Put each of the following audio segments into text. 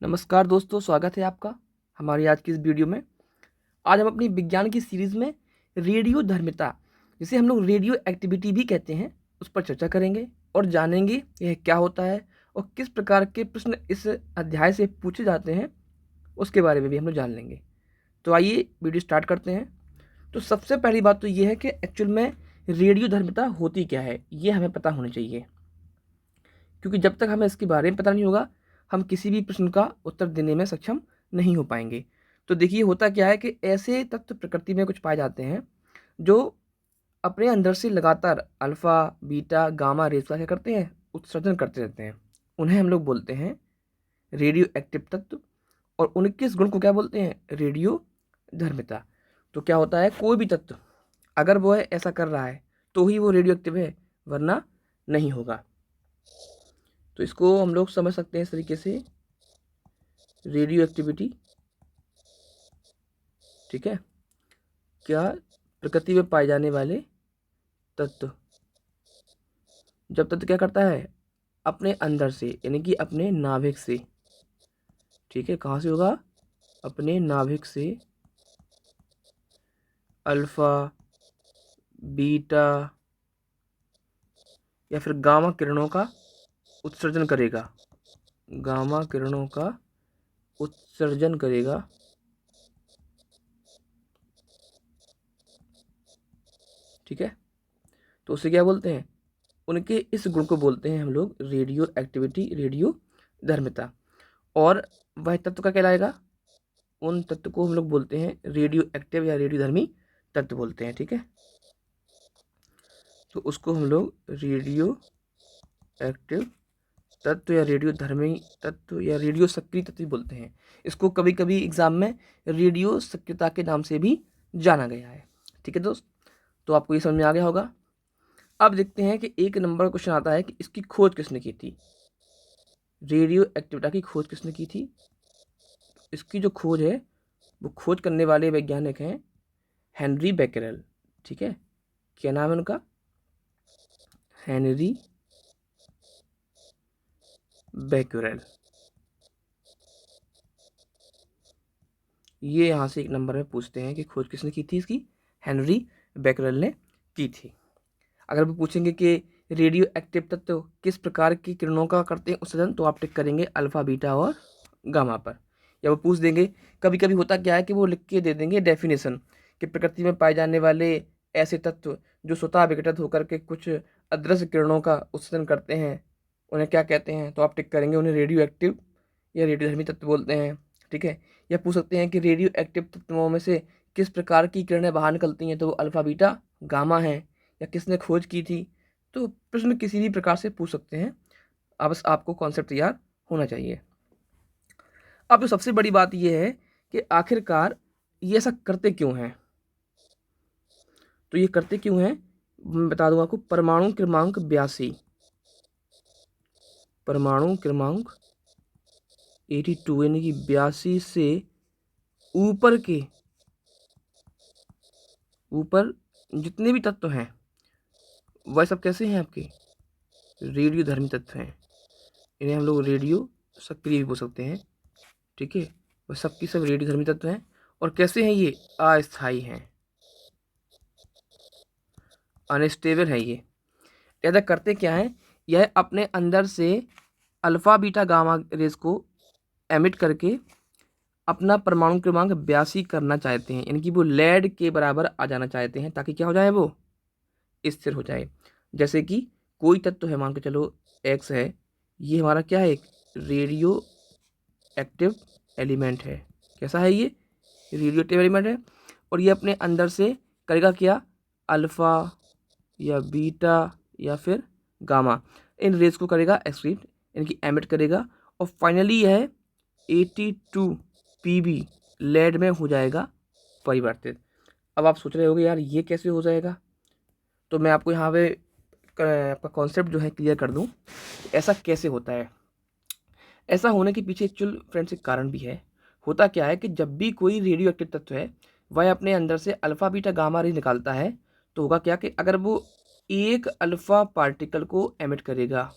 नमस्कार दोस्तों, स्वागत है आपका हमारी आज की इस वीडियो में। आज हम अपनी विज्ञान की सीरीज़ में रेडियोधर्मिता, जिसे हम लोग रेडियो एक्टिविटी भी कहते हैं, उस पर चर्चा करेंगे और जानेंगे यह क्या होता है और किस प्रकार के प्रश्न इस अध्याय से पूछे जाते हैं, उसके बारे में भी हम लोग जान लेंगे। तो आइए वीडियो स्टार्ट करते हैं। तो सबसे पहली बात तो ये है कि एक्चुअल में रेडियोधर्मिता होती क्या है, ये हमें पता होना चाहिए, क्योंकि जब तक हमें इसके बारे में पता नहीं होगा हम किसी भी प्रश्न का उत्तर देने में सक्षम नहीं हो पाएंगे। तो देखिए होता क्या है कि ऐसे तत्व प्रकृति में कुछ पाए जाते हैं जो अपने अंदर से लगातार अल्फा बीटा गामा रेज का क्या करते हैं, उत्सर्जन करते रहते हैं। उन्हें हम लोग बोलते हैं रेडियो एक्टिव तत्व, और उनके इस गुण को क्या बोलते हैं, रेडियो धर्मिता। तो क्या होता है, कोई भी तत्व अगर वो ऐसा कर रहा है तो ही वो रेडियो एक्टिव है, वरना नहीं होगा। तो इसको हम लोग समझ सकते हैं इस तरीके से, रेडियो एक्टिविटी, ठीक है, क्या प्रकृति में पाए जाने वाले तत्व, जब तत्व क्या करता है अपने अंदर से, यानी कि अपने नाभिक से, ठीक है, कहाँ से होगा, अपने नाभिक से अल्फा बीटा या फिर गामा किरणों का उत्सर्जन करेगा, गामा किरणों का उत्सर्जन करेगा, ठीक है। तो उसे क्या बोलते हैं, उनके इस गुण को बोलते हैं हम लोग रेडियो एक्टिविटी, रेडियो धर्मिता। और वह तत्व का कहलाएगा, उन तत्व को हम लोग बोलते हैं रेडियो एक्टिव या रेडियो धर्मी तत्व बोलते हैं, ठीक है। तो उसको हम लोग रेडियो एक्टिव तत्व या रेडियो धर्मी तत्व या रेडियो सक्रिय तत्व बोलते हैं। इसको कभी कभी एग्जाम में रेडियो सक्रियता के नाम से भी जाना गया है, ठीक है दोस्त। तो आपको ये समझ में आ गया होगा। अब देखते हैं कि एक नंबर क्वेश्चन आता है कि इसकी खोज किसने की थी, रेडियो एक्टिविटी की खोज किसने की थी। इसकी जो खोज है वो खोज करने वाले वैज्ञानिक हैं हेनरी बेकरेल, ठीक है। क्या नाम है उनका, हेनरी बेकरेल। ये यहाँ से एक नंबर में पूछते हैं कि खोज किसने की थी इसकी, हेनरी बेकरेल ने की थी। अगर वो पूछेंगे कि रेडियो एक्टिव तत्व किस प्रकार की किरणों का करते हैं उत्सर्जन, तो आप टिक करेंगे अल्फा बीटा और गामा पर। या वो पूछ देंगे, कभी कभी होता क्या है कि वो लिख के दे देंगे डेफिनेशन कि प्रकृति में पाए जाने वाले ऐसे तत्व जो स्वतः विघटित होकर के कुछ अदृश्य किरणों का उत्सर्जन करते हैं, उन्हें क्या कहते हैं, तो आप टिक करेंगे उन्हें रेडियो एक्टिव या रेडियोधर्मी तत्व बोलते हैं, ठीक है। या पूछ सकते हैं कि रेडियो एक्टिव तत्वों में से किस प्रकार की किरणें बाहर निकलती हैं, तो वो अल्फा बीटा गामा है, या किसने खोज की थी। तो प्रश्न किसी भी प्रकार से पूछ सकते हैं, अब बस आपको कॉन्सेप्ट तैयार होना चाहिए। अब जो सबसे बड़ी बात यह है कि आखिरकार ये ऐसा करते क्यों हैं। तो ये करते क्यों हैं मैं बता दूंगा आपको। परमाणु क्रमांक 82, परमाणु क्रमांक 82 यानी कि 82 से ऊपर के, ऊपर जितने भी तत्व हैं वह सब कैसे हैं, आपके रेडियोधर्मी तत्व हैं। इन्हें हम लोग रेडियो सक्रिय भी बोल सकते हैं, ठीक है। वह सबकी सब रेडियोधर्मी तत्व हैं। और कैसे हैं ये, अस्थायी हैं, अनस्टेबल है ये। ऐसा करते क्या है, यह अपने अंदर से अल्फा बीटा गामा रेज को एमिट करके अपना परमाणु क्रमांक 82 करना चाहते हैं, यानी कि वो लेड के बराबर आ जाना चाहते हैं, ताकि क्या हो जाए, वो स्थिर हो जाए। जैसे कि कोई तत्व है, मान के चलो एक्स है, ये हमारा क्या है, एक रेडियो एक्टिव एलिमेंट है। कैसा है ये, रेडियो एक्टिव एलिमेंट है। और ये अपने अंदर से करेगा क्या, अल्फा या बीटा या फिर गामा, इन रेज को करेगा एक्सक्रीट, इनकी एमिट करेगा, और फाइनली यह 82 पीबी लेड में हो जाएगा परिवर्तित। अब आप सोच रहे होगे यार ये कैसे हो जाएगा, तो मैं आपको यहाँ पे आपका कॉन्सेप्ट जो है क्लियर कर दूँ, ऐसा कैसे होता है। ऐसा होने के पीछे एक्चुअल फ्रेंड्स एक कारण भी है। होता क्या है कि जब भी कोई रेडियो एक्टिव तत्व है वह अपने अंदर से अल्फा बीटा गामा रे निकालता है, तो होगा क्या कि अगर वो एक अल्फा पार्टिकल को एमिट करेगा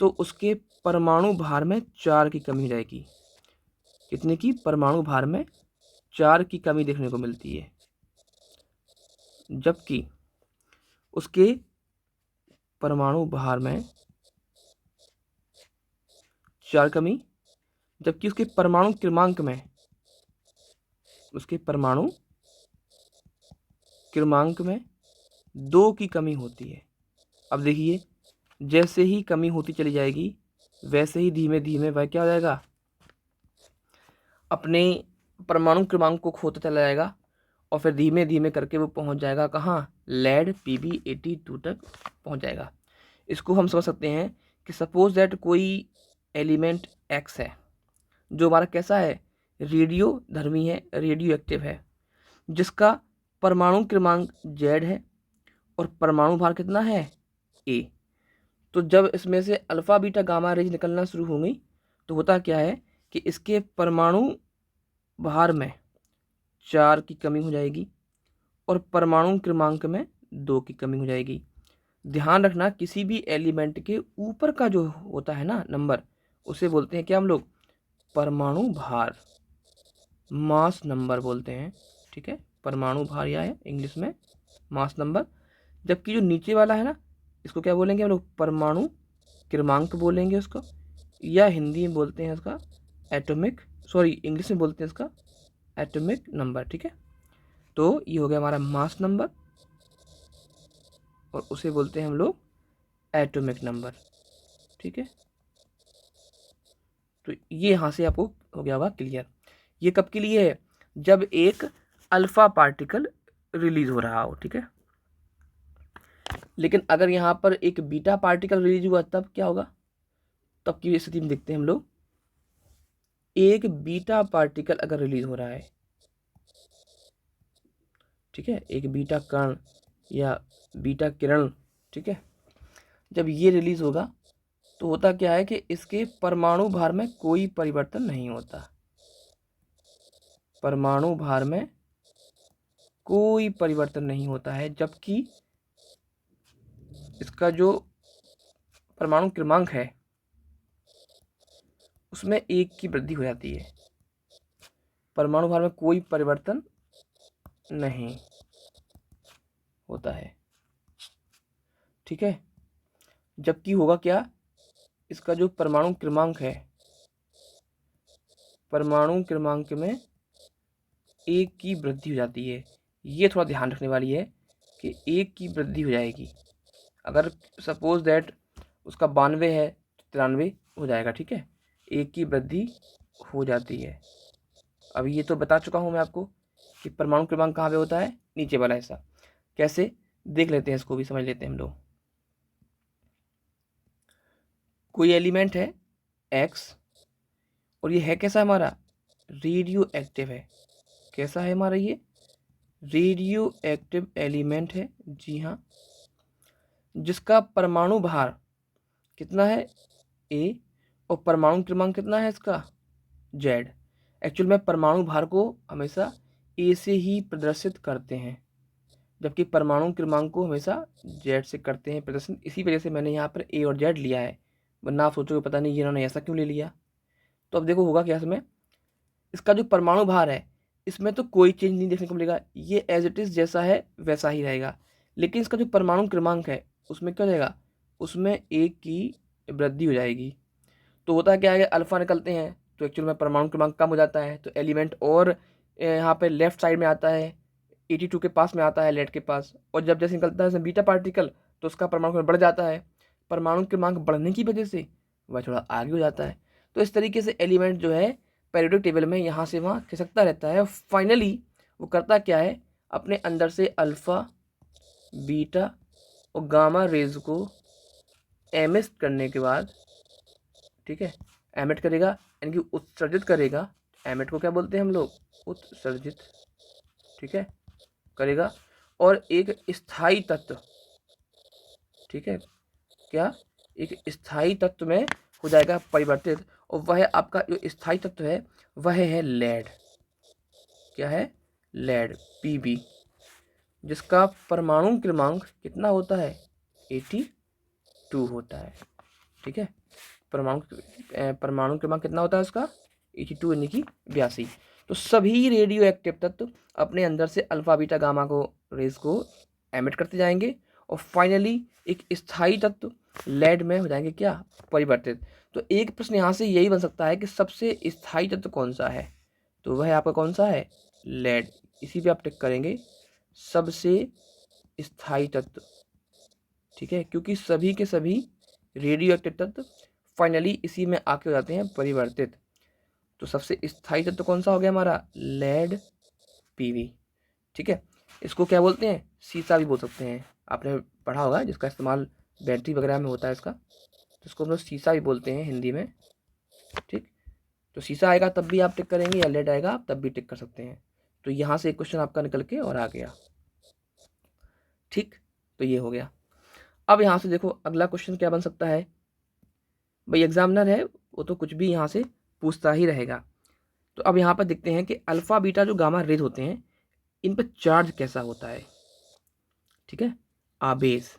तो उसके परमाणु भार में 4 की कमी हो जाएगी। कितने की? परमाणु भार में 4 की कमी देखने को मिलती है, जबकि उसके परमाणु भार में 4 कमी, जबकि उसके परमाणु क्रमांक में, उसके परमाणु क्रमांक में 2 की कमी होती है। अब देखिए, जैसे ही कमी होती चली जाएगी वैसे ही धीमे धीमे वह क्या हो जाएगा? अपने परमाणु क्रमांक को खोता चला जाएगा और फिर धीमे धीमे करके वो पहुंच जाएगा कहाँ? लेड Pb82 तक पहुंच जाएगा। इसको हम समझ सकते हैं कि सपोज दैट कोई एलिमेंट X है जो हमारा कैसा है? रेडियो धर्मी है, रेडियो एक्टिव है, जिसका परमाणु क्रमांक Z है और परमाणु भार कितना है? A। तो जब इसमें से अल्फा बीटा गामा रेज निकलना शुरू होंगी तो होता क्या है कि इसके परमाणु भार में 4 की कमी हो जाएगी और परमाणु क्रमांक में 2 की कमी हो जाएगी। ध्यान रखना, किसी भी एलिमेंट के ऊपर का जो होता है ना नंबर, उसे बोलते हैं क्या हम लोग? परमाणु भार, मास नंबर बोलते हैं। ठीक है, परमाणु भार या है इंग्लिश में मास नंबर। जबकि जो नीचे वाला है ना, इसको क्या बोलेंगे हम लोग? परमाणु क्रमांक बोलेंगे उसको, या हिंदी में बोलते हैं इसका एटॉमिक, सॉरी इंग्लिश में बोलते हैं इसका एटॉमिक नंबर। ठीक है, तो ये हो गया हमारा मास नंबर और उसे बोलते हैं हम लोग एटॉमिक नंबर। ठीक है, तो ये यहाँ से आपको हो गया होगा क्लियर। ये कब के लिए है? जब एक अल्फा पार्टिकल रिलीज हो रहा हो। ठीक है, लेकिन अगर यहाँ पर एक बीटा पार्टिकल रिलीज हुआ तब क्या होगा? तब की स्थिति में देखते हैं हम लोग। एक बीटा पार्टिकल अगर रिलीज हो रहा है, ठीक है, एक बीटा कण या बीटा किरण, ठीक है, जब ये रिलीज होगा तो होता क्या है कि इसके परमाणु भार में कोई परिवर्तन नहीं होता। परमाणु भार में कोई परिवर्तन नहीं होता है, जबकि इसका जो परमाणु क्रमांक है उसमें 1 की वृद्धि हो जाती है। परमाणु भार में कोई परिवर्तन नहीं होता है। ठीक है, जबकि होगा क्या? इसका जो परमाणु क्रमांक है, परमाणु क्रमांक में 1 की वृद्धि हो जाती है। ये थोड़ा ध्यान रखने वाली है कि 1 की वृद्धि हो जाएगी। अगर सपोज दैट उसका 92 है तो 93 हो जाएगा। ठीक है, 1 की वृद्धि हो जाती है। अब ये तो बता चुका हूँ मैं आपको कि परमाणु क्रमांक कहाँ पे होता है? नीचे वाला हिस्सा। कैसे देख लेते हैं, इसको भी समझ लेते हैं हम लोग। कोई एलिमेंट है X और ये है कैसा हमारा? रेडियो एक्टिव है। कैसा है हमारा ये? रेडियो एक्टिव एलिमेंट है, जी हाँ, जिसका परमाणु भार कितना है? A और परमाणु क्रमांक कितना है इसका? Z। एक्चुअल में परमाणु भार को हमेशा A से ही प्रदर्शित करते हैं, जबकि परमाणु क्रमांक को हमेशा Z से करते हैं प्रदर्शन। इसी वजह से मैंने यहाँ पर A और Z लिया है, वरना आप सोचोगे पता नहीं इन्होंने ऐसा क्यों ले लिया। तो अब देखो होगा क्या इसमें, इसका जो परमाणु भार है इसमें तो कोई चेंज नहीं देखने को मिलेगा, ये एज इट इज़ जैसा है वैसा ही रहेगा। लेकिन इसका जो परमाणु क्रमांक है उसमें क्या हो जाएगा? उसमें 1 की वृद्धि हो जाएगी। तो होता क्या है कि अल्फा निकलते हैं तो एक्चुअल में परमाणु क्रमांक कम हो जाता है, तो एलिमेंट और यहाँ पे लेफ्ट साइड में आता है, 82 के पास में आता है, लेड के पास। और जब जैसे निकलता है बीटा पार्टिकल तो उसका परमाणु क्रमांक बढ़ जाता है। परमाणु क्रमांक बढ़ने की वजह से वह थोड़ा आगे हो जाता है। तो इस तरीके से एलिमेंट जो है पीरियोडिक टेबल में यहाँ से वहाँ खिसकता रहता है। फाइनली वो करता क्या है? अपने अंदर से अल्फा बीटा और गामा रेज को एमिट करने के बाद, ठीक है, एमिट करेगा यानी कि उत्सर्जित करेगा। एमिट को क्या बोलते हैं हम लोग? उत्सर्जित। ठीक है, करेगा और एक स्थायी तत्व, ठीक है, क्या एक स्थायी तत्व में हो जाएगा परिवर्तित, और वह आपका जो स्थायी तत्व है वह है लेड। क्या है? लेड, Pb, जिसका परमाणु क्रमांक कितना होता है? 82 होता है। ठीक है, परमाणु क्रमांक कितना होता है उसका? 82 यानी कि 82। तो सभी रेडियो एक्टिव तत्व अपने अंदर से अल्फा बीटा गामा को रेज को एमिट करते जाएंगे और फाइनली एक स्थायी तत्व लेड में हो जाएंगे क्या, परिवर्तित। तो एक प्रश्न यहाँ से यही बन सकता है कि सबसे स्थायी तत्व कौन सा है, तो वह आपका कौन सा है, लेड। इसी पे आप टिक करेंगे, सबसे स्थायी तत्व, ठीक है, क्योंकि सभी के सभी रेडियो एक्टिव तत्व फाइनली इसी में आके हो जाते हैं परिवर्तित। तो सबसे स्थायी तत्व कौन सा हो गया हमारा, लेड पीवी, ठीक है। इसको क्या बोलते हैं, सीसा भी बोल सकते हैं, आपने पढ़ा होगा जिसका इस्तेमाल बैटरी वगैरह में होता है इसका, तो इसको हम लोग सीसा भी बोलते हैं हिंदी में, ठीक। तो सीसा आएगा तब भी आप टिक करेंगे, या लेड आएगा आप तब भी टिक कर सकते हैं। तो यहाँ से एक क्वेश्चन आपका निकल के और आ गया, ठीक। तो ये हो गया। अब यहाँ से देखो अगला क्वेश्चन क्या बन सकता है, भाई एग्जामिनर है वो तो कुछ भी यहाँ से पूछता ही रहेगा। तो अब यहाँ पर देखते हैं कि अल्फा बीटा जो गामा रेज होते हैं इन पर चार्ज कैसा होता है, ठीक है। आवेश,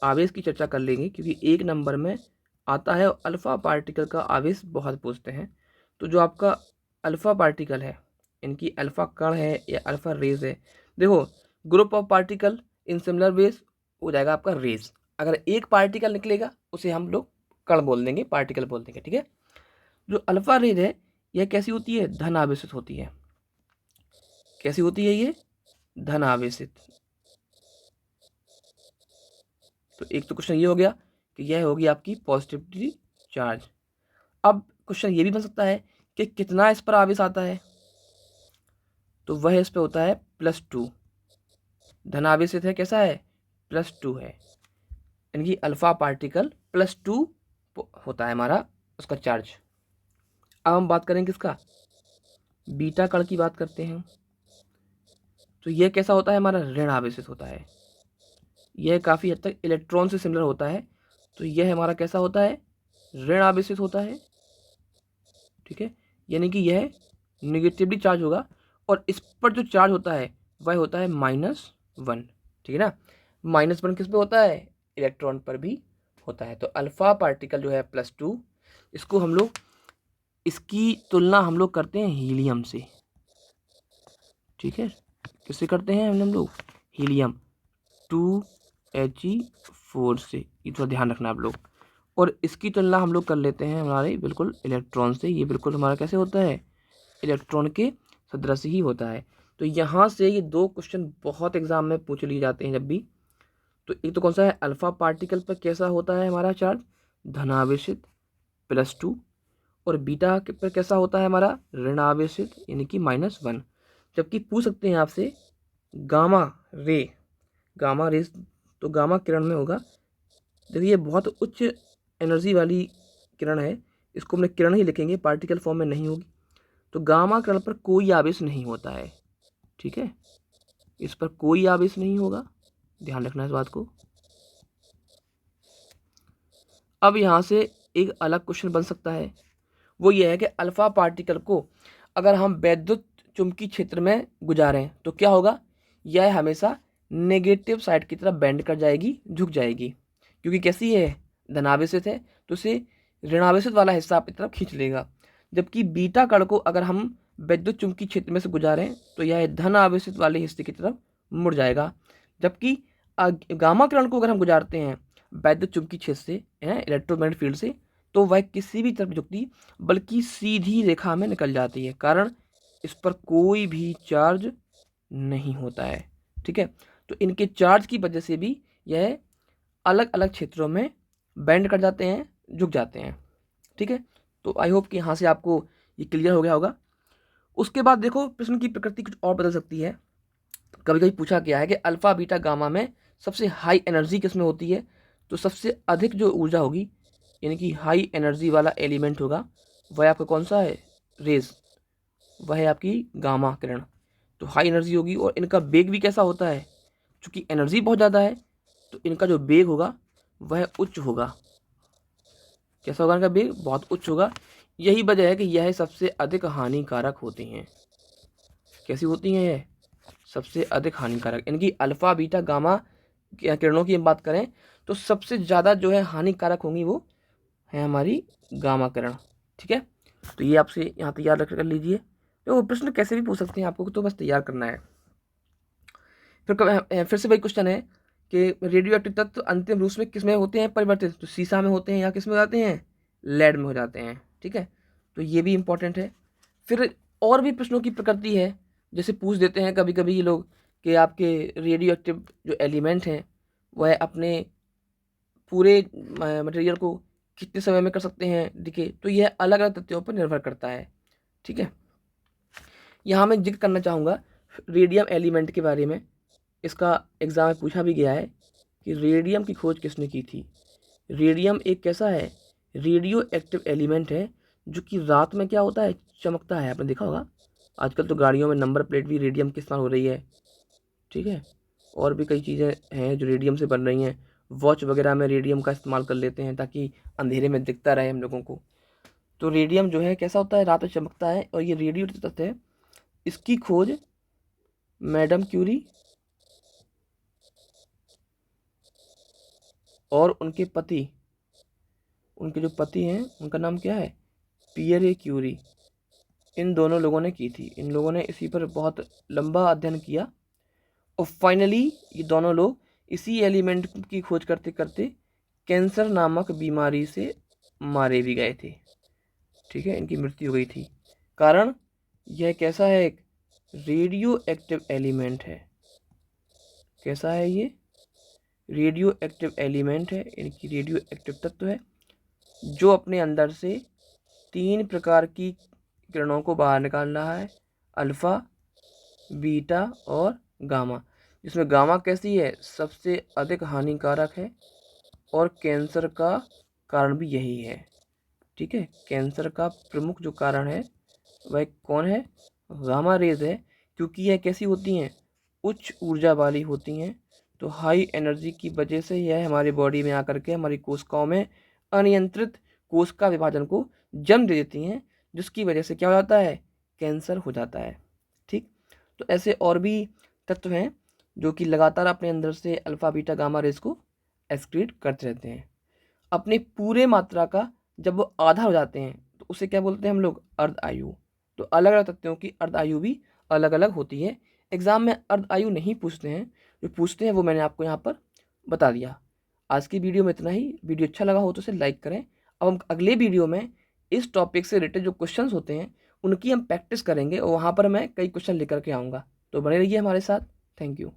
आवेश की चर्चा कर लेंगे क्योंकि एक नंबर में आता है अल्फा पार्टिकल का आवेश बहुत पूछते हैं। तो जो आपका अल्फा पार्टिकल है, इनकी अल्फा कण है या अल्फा रेज है, देखो group of particle in similar ways हो जाएगा आपका रेज। अगर एक पार्टिकल निकलेगा उसे हम लोग कण बोल देंगे, पार्टिकल बोल देंगे, ठीक है। जो अल्फा रेज है यह कैसी होती है, धन आवेशित होती है। कैसी होती है ये, धन आवेशित। तो एक तो क्वेश्चन ये हो गया कि यह होगी आपकी पॉजिटिविटी चार्ज। अब क्वेश्चन ये भी बन सकता है कि कितना इस पर आवेश आता है, तो वह इस पर होता है +2, धन आवेशित है, कैसा है, +2 है, यानी कि अल्फा पार्टिकल +2 होता है हमारा उसका चार्ज। अब हम बात करेंगे किसका, बीटा कण की बात करते हैं। तो यह कैसा होता है हमारा, ऋण आवेशित होता है। यह काफ़ी हद तक इलेक्ट्रॉन से सिमिलर होता है, तो यह हमारा कैसा होता है, ऋण आवेशित होता है, ठीक है। यानी कि यह निगेटिवली चार्ज होगा और इस पर जो चार्ज होता है वह होता है -1, ठीक है ना। -1 किस पे होता है, इलेक्ट्रॉन पर भी होता है। तो अल्फा पार्टिकल जो है +2, इसको हम लोग, इसकी तुलना हम लोग करते हैं हीलियम से, ठीक है। किससे करते हैं हम लोग, हीलियम 2He4 से, ये थोड़ा ध्यान रखना आप लोग। और इसकी तुलना हम लोग कर लेते हैं हमारे बिल्कुल इलेक्ट्रॉन से। ये बिल्कुल हमारा कैसे होता है, इलेक्ट्रॉन के सदृश ही होता है। तो यहाँ से ये दो क्वेश्चन बहुत एग्जाम में पूछ लिए जाते हैं जब भी। तो एक तो कौन सा है, अल्फा पार्टिकल पर कैसा होता है हमारा चार्ज, धनावेशित +2, और बीटा पर कैसा होता है हमारा, ऋण आवेशित यानी कि -1। जबकि पूछ सकते हैं आपसे गामा रे, गामा रेस, तो गामा किरण में होगा, देखिए ये बहुत उच्च एनर्जी वाली किरण है, इसको हमने किरण ही लिखेंगे, पार्टिकल फॉर्म में नहीं होगी। तो गामा किरण पर कोई आवेश नहीं होता है, ठीक है, इस पर कोई आवेश नहीं होगा, ध्यान रखना इस बात को। अब यहाँ से एक अलग क्वेश्चन बन सकता है, वो ये है कि अल्फा पार्टिकल को अगर हम वैद्युत चुंबकीय क्षेत्र में गुजारें तो क्या होगा, यह हमेशा नेगेटिव साइड की तरफ बेंड कर जाएगी, झुक जाएगी, क्योंकि कैसी है, धनावेशित है, तो उसे ऋणावेशित वाला हिस्सा अपनी तरफ खींच लेगा। जबकि बीटा कण को अगर हम वैद्युत चुंबकीय क्षेत्र में से गुजारें तो यह धन आवेशित वाले हिस्से की तरफ मुड़ जाएगा। जबकि गामा किरण को अगर हम गुजारते हैं वैद्युत चुंबकीय क्षेत्र से, इलेक्ट्रोमैग्नेटिक फील्ड से, तो वह किसी भी तरफ झुकती बल्कि सीधी रेखा में निकल जाती है, कारण इस पर कोई भी चार्ज नहीं होता है, ठीक है। तो इनके चार्ज की वजह से भी यह अलग अलग क्षेत्रों में बेंड कर जाते हैं, झुक जाते हैं, ठीक है। तो आई होप कि यहाँ से आपको ये क्लियर हो गया होगा। उसके बाद देखो प्रश्न की प्रकृति कुछ और बदल सकती है। कभी कभी पूछा गया है कि अल्फा बीटा गामा में सबसे हाई एनर्जी किस में होती है, तो सबसे अधिक जो ऊर्जा होगी यानी कि हाई एनर्जी वाला एलिमेंट होगा वह आपका कौन सा है, रेज, वह है आपकी गामा किरण। तो हाई एनर्जी होगी और इनका वेग भी कैसा होता है, चूँकि एनर्जी बहुत ज़्यादा है तो इनका जो वेग होगा वह उच्च होगा। कैसा होगा, इनका वेग बहुत उच्च होगा। यही वजह है कि यह सबसे अधिक हानिकारक होती हैं। कैसी होती हैं यह, सबसे अधिक हानिकारक। इनकी अल्फा बीटा गामा किरणों की हम बात करें तो सबसे ज़्यादा जो है हानिकारक होंगी वो है हमारी गामा किरण, ठीक है। तो ये आपसे यहाँ तैयार कर लीजिए। तो वो प्रश्न कैसे भी पूछ सकते हैं आपको, तो बस तैयार करना है। फिर से वही क्वेश्चन है कि रेडियो एक्टिव तत्व अंतिम रूप में किस में होते हैं परिवर्तित, तो सीसा में होते हैं या किस में हो जाते हैं, लेड में हो जाते हैं। ठीक है, तो ये भी इंपॉर्टेंट है। फिर और भी प्रश्नों की प्रकृति है, जैसे पूछ देते हैं कभी कभी ये लोग कि आपके रेडियो एक्टिव जो एलिमेंट हैं वह अपने पूरे मटेरियल को कितने समय में कर सकते हैं डिके, तो यह अलग अलग तथ्यों पर निर्भर करता है। ठीक है, यहाँ मैं जिक्र करना चाहूँगा रेडियम एलिमेंट के बारे में। इसका एग्ज़ाम में पूछा भी गया है कि रेडियम की खोज किसने की थी। रेडियम एक कैसा है, रेडियो एक्टिव एलिमेंट है जो कि रात में क्या होता है, चमकता है। आपने देखा होगा आजकल तो गाड़ियों में नंबर प्लेट भी रेडियम की इस्तेमाल हो रही है। ठीक है, और भी कई चीज़ें हैं जो रेडियम से बन रही हैं। वॉच वगैरह में रेडियम का इस्तेमाल कर लेते हैं ताकि अंधेरे में दिखता रहे हम लोगों को। तो रेडियम जो है कैसा होता है, रात में चमकता है, और ये रेडियो तत्व है। इसकी खोज मैडम क्यूरी और उनके पति, उनके जो पति हैं उनका नाम क्या है, पियरे क्यूरी, इन दोनों लोगों ने की थी। इन लोगों ने इसी पर बहुत लंबा अध्ययन किया और फाइनली ये दोनों लोग इसी एलिमेंट की खोज करते करते कैंसर नामक बीमारी से मारे भी गए थे। ठीक है, इनकी मृत्यु हो गई थी। कारण यह कैसा है, एक रेडियो एक्टिव एलिमेंट है। कैसा है ये, रेडियो एक्टिव एलिमेंट है, इनकी रेडियो एक्टिव तत्व है जो अपने अंदर से 3 प्रकार की किरणों को बाहर निकाल रहा है, अल्फ़ा, बीटा और गामा। जिसमें गामा कैसी है, सबसे अधिक हानिकारक है और कैंसर का कारण भी यही है। ठीक है, कैंसर का प्रमुख जो कारण है वह कौन है, गामा रेज है, क्योंकि यह कैसी होती हैं, उच्च ऊर्जा वाली होती हैं। तो हाई एनर्जी की वजह से यह हमारी बॉडी में आकर के हमारी कोशिकाओं में अनियंत्रित कोशिका विभाजन को जन्म दे देती हैं, जिसकी वजह से क्या हो जाता है, कैंसर हो जाता है। ठीक, तो ऐसे और भी तत्व हैं जो कि लगातार अपने अंदर से अल्फा बीटा गामा रेज को एक्सक्रीट करते रहते हैं। अपने पूरे मात्रा का जब वो आधा हो जाते हैं तो उसे क्या बोलते हैं हम लोग, अर्ध आयु। तो अलग अलग तत्वों की अर्ध आयु भी अलग अलग होती है। एग्जाम में अर्ध आयु नहीं पूछते हैं, जो पूछते हैं वो मैंने आपको यहाँ पर बता दिया। आज की वीडियो में इतना ही। वीडियो अच्छा लगा हो तो उसे लाइक करें। अब हम अगले वीडियो में इस टॉपिक से रिलेटेड जो क्वेश्चंस होते हैं उनकी हम प्रैक्टिस करेंगे और वहाँ पर मैं कई क्वेश्चन लेकर के आऊँगा। तो बने रहिए हमारे साथ। Thank you.